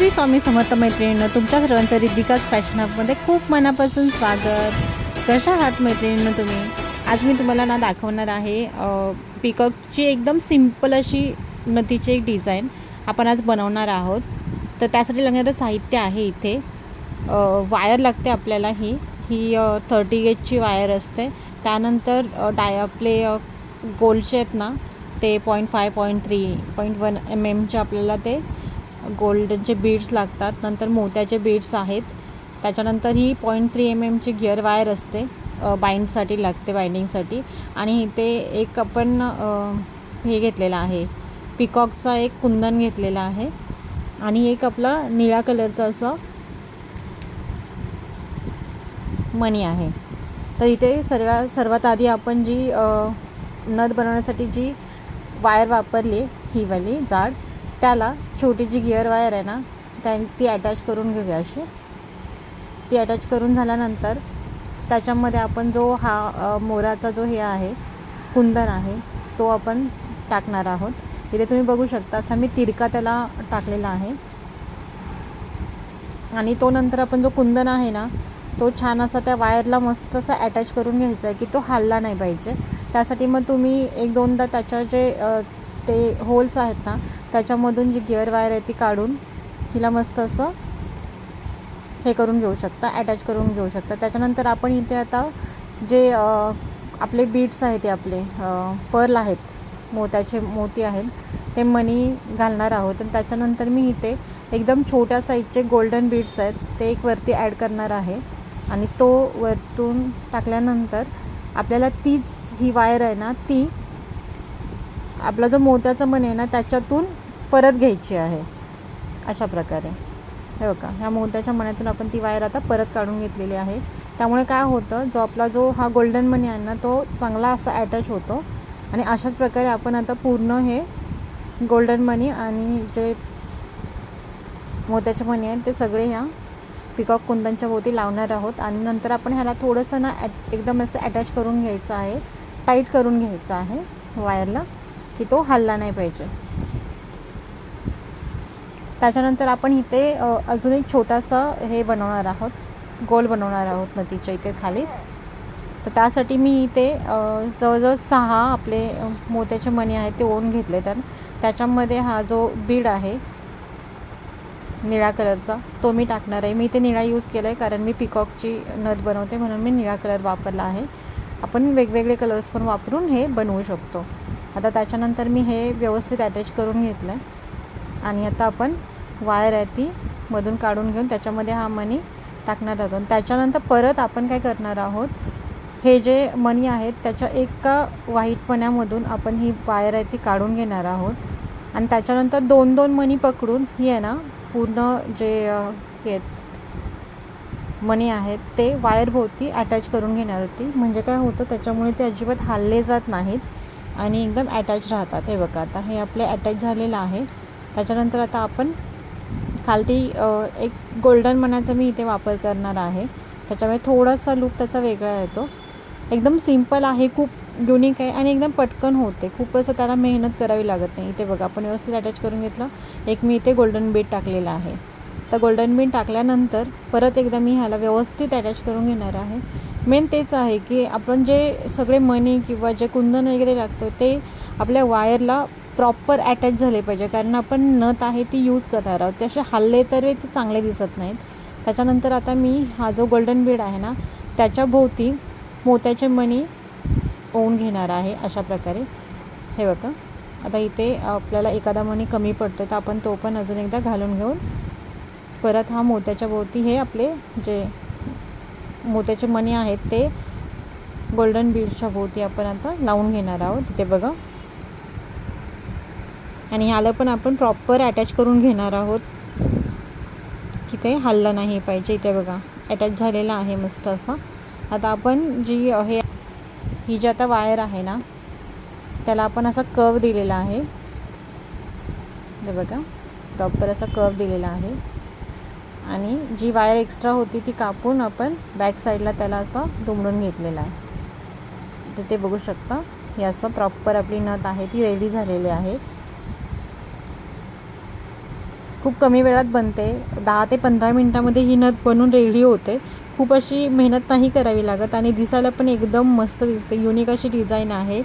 श्री स्वामी समर्थ मैत्रिणींनो, तुमच्या सर्वांचं रिद्धिकाच फॅशन हबमध्ये खूप मनापासून स्वागत। कशा आहात मैत्रिणींनो तुम्ही? आज मी तुम्हाला ना दाखवणार आहे पिकॉकची एकदम सिंपल अशी नथीची एक डिझाईन आपण आज बनवणार आहोत। तर त्यासाठी लागणारं साहित्य आहे इथे वायर लागते आपल्याला। ही 30 गेजची वायर असते। त्यानंतर आपले गोल्डचे आहेत ना ते 0.5, 0.3, 0.1 mm आपल्याला ते गोल्डनचे बीड्स लागतात। नंतर मोत्याचे बीड्स आहेत। त्याच्यानंतर ही 0.3 mm गिअर वायर असते बाइंडसाठी लागते, बाइंडिंगसाठी। आणि इथे एक आपण हे घेतलेला आहे पिकॉकचा एक कुंदन घेतलेला आहे आणि एक आपला निळ्या कलरचा असं मणी आहे। तर इथे सर्वात आधी आपण जी नथ बनवण्यासाठी जी वायर वापरली ही वाली जाड, त्याला छोटी जी गिअर वायर आहे ना ती अटॅच करून घेऊया। अशी ती अटॅच करून झाल्यानंतर त्याच्यामध्ये आपण जो हा मोराचा जो हे आहे कुंदन आहे तो आपण टाकणार आहोत। इथे तुम्ही बघू शकता असा मी तिरका त्याला टाकलेला आहे। आणि तो नंतर आपण जो कुंदन आहे ना तो छान असा त्या वायरला मस्त असा अटॅच करून घ्यायचा आहे की तो हलला नाही पाहिजे। त्यासाठी मग तुम्ही एक दोनदा त्याच्या जे ते होल्स आहेत ना त्याच्यामधून जी गिअर वायर आहे ती काढून हिला मस्त असं हे करून घेऊ शकता, अटॅच करून घेऊ शकता। त्याच्यानंतर आपण इथे आता जे आपले बीड्स आहेत ते आपले पर्ल आहेत, मोती आहेत, ते मणी घालणार आहोत। आणि त्याच्यानंतर मी इथे एकदम छोट्या साईजचे गोल्डन बीड्स आहेत ते एक वरती ॲड करणार आहे। आणि तो वरतून टाकल्यानंतर आपल्याला तीच ही वायर आहे ना ती आपला जो मोत्याचा मणी आहे ना त्याच्यातून परत घ्यायची आहे अशा प्रकारे। हे बघा, ह्या मोत्याच्या मण्यातून आपण ती वायर आता परत काढून घेतलेली आहे। त्यामुळे काय होतं, जो हा गोल्डन मणी आहे ना तो चांगला असा अटॅच होतो। आणि अशाच प्रकारे आपण आता पूर्ण हे गोल्डन मणी आणि जे मोत्याचे मणी आहेत ते सगळे ह्या पिकॉक कुंदनच्या भोवती लावणार आहोत। आणि नंतर आपण ह्याला थोडंसं ना एकदम असं अटॅच करून घ्यायचं आहे, टाईट करून घ्यायचं आहे वायरला की तो हलला नाही पाहिजे। त्याच्यानंतर आपण इथे अजून एक छोटासा हे बनवणार आहोत, गोल बनवणार आहोत नथीच्या इथे खालीच। तर त्यासाठी मी इथे जवळजवळ 6 आपले मोत्याचे मणी आहेत ते ओवून घेतले। तर त्याच्यामध्ये हा जो बीड आहे निळ्या कलरचा तो मी टाकणार आहे। मी इथे निळा यूज केला आहे कारण मी पिकॉकची नथ बनवते म्हणून मी निळा कलर वापरला आहे। आपण वेगवेगळे कलर्स पण वापरून हे बनवू शकतो। आता त्याच्यानंतर मी हे व्यवस्थित अटॅच करून घेतलं आहे आणि आता आपण वायर आहे ती मधून काढून घेऊन त्याच्यामध्ये हा मणी टाकणार आहोत। त्याच्यानंतर परत आपण काय करणार आहोत, हे जे मणी आहेत त्याच्या एका व्हाईटपणामधून आपण ही वायर आहे ती काढून घेणार आहोत। आणि त्याच्यानंतर 2-2 मणी पकडून ही आहे ना पूर्ण जे हे मणी आहेत ते वायरभोवती अटॅच करून घेणार होती। म्हणजे काय होतं, त्याच्यामुळे ते अजिबात हलले जात नाहीत आणि एकदम अटॅच राहतात। हे बघा, आता हे आपले अटॅच झालेलं आहे। त्याच्यानंतर आता आपण खालती एक गोल्डन मण्याचा मी इथे वापर करणार आहे। त्याच्यामुळे थोडासा लुक त्याचा वेगळा येतो। एकदम सिंपल आहे, खूप युनिक आहे आणि एकदम पटकन होते। खूप असं त्याला मेहनत करावी लागत नाही। इथे बघा आपण व्यवस्थित अटॅच करून घेतलं। एक मी इथे गोल्डन बीड टाकलेला आहे। तर गोल्डन बीड टाकल्यानंतर परत एकदा मी ह्याला व्यवस्थित अटॅच करून घेणार आहे। मेन तेच आहे की आपण जे सगळे मणी किंवा जे कुंदन वगैरे लागतो ते आपल्या वायरला प्रॉपर अटॅच झाले पाहिजे, कारण आपण नथ आहे ती यूज करणार आहोत। ते असे हल्ले तरी ते चांगले दिसत नाहीत। त्याच्यानंतर आता मी हा जो गोल्डन बीड आहे ना त्याच्या भोवती मोत्याचे मणी ओवून घेणार आहे अशा प्रकारे। हे बघा, आता इथे आपल्याला एखादा मणी कमी पडतो तर आपण तो पण अजून एकदा घालून घेऊन परत हा मोत्याच्या भोवती हे आपले जे मोत्याचे मणी आहेत ते गोल्डन बीडच्या भोवती आपण आता लावून घेणार आहोत। इथे बघा, आणि ह्याला पण आपण प्रॉपर अटॅच करून घेणार आहोत की ते हललं नाही पाहिजे। इथे बघा अटॅच झालेला आहे मस्त असा। आता आपण ही जी आता वायर आहे ना त्याला आपण असा कर्व दिलेला आहे। हे बघा, प्रॉपर असा कर्व दिलेला आहे। आणि जी वायर एक्स्ट्रा होती ती कापून आपण बॅक साईडला त्याला असं दुमडून घेतलेला आहे। तर ते बघू शकता, हे असं प्रॉपर आपली नथ आहे ती रेडी झालेली आहे। खूप कमी वेळात बनते. 10 ते 15 मिनटामध्ये ही नथ बनून रेडी होते. खूप अशी मेहनत नाही करावी लागत आणि दिसायला पण एकदम मस्त दिसते. युनिक अशी डिझाईन आहे.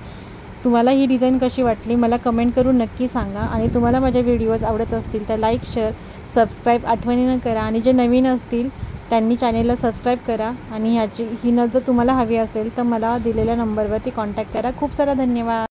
तुम्हाला ही डिझाईन कशी वाटली मला कमेंट करून नक्की सांगा. आणि तुम्हाला माझे व्हिडिओज आवडत असतील तर लाईक, शेअर, सबस्क्राईब आठवणीनं करा. आणि जे नवीन असतील त्यांनी चॅनेलला सबस्क्राईब करा. आणि ही नथ जर तुम्हाला हवी असेल तर मला दिलेल्या नंबरवरती कॉन्टॅक्ट करा. खूप सारा धन्यवाद.